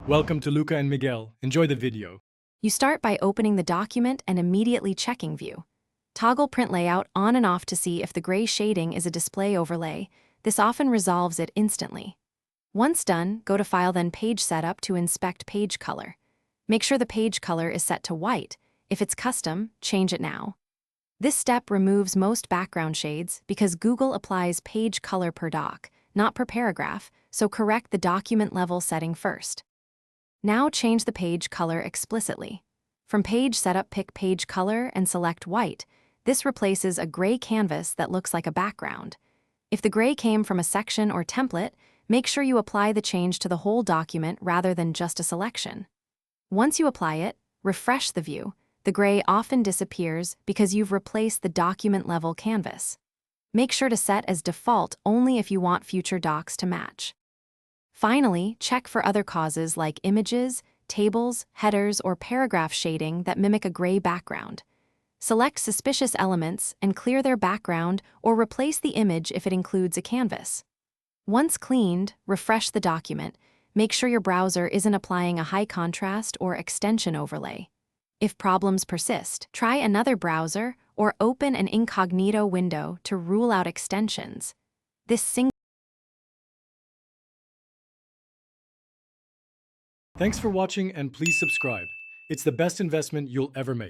Welcome to Luca and Miguel. Enjoy the video. You start by opening the document and immediately checking View. Toggle Print Layout on and off to see if the gray shading is a display overlay. This often resolves it instantly. Once done, go to File then Page Setup to inspect page color. Make sure the page color is set to white. If it's custom, change it now. This step removes most background shades because Google applies page color per doc, not per paragraph, so correct the document level setting first. Now change the page color explicitly. From Page Setup, pick Page Color and select White. This replaces a gray canvas that looks like a background. If the gray came from a section or template, make sure you apply the change to the whole document rather than just a selection. Once you apply it, refresh the view. The gray often disappears because you've replaced the document-level canvas. Make sure to set as default only if you want future docs to match. Finally, check for other causes like images, tables, headers, or paragraph shading that mimic a gray background. Select suspicious elements and clear their background or replace the image if it includes a canvas. Once cleaned, refresh the document. Make sure your browser isn't applying a high contrast or extension overlay. If problems persist, try another browser or open an incognito window to rule out extensions. Thanks for watching and please subscribe. It's the best investment you'll ever make.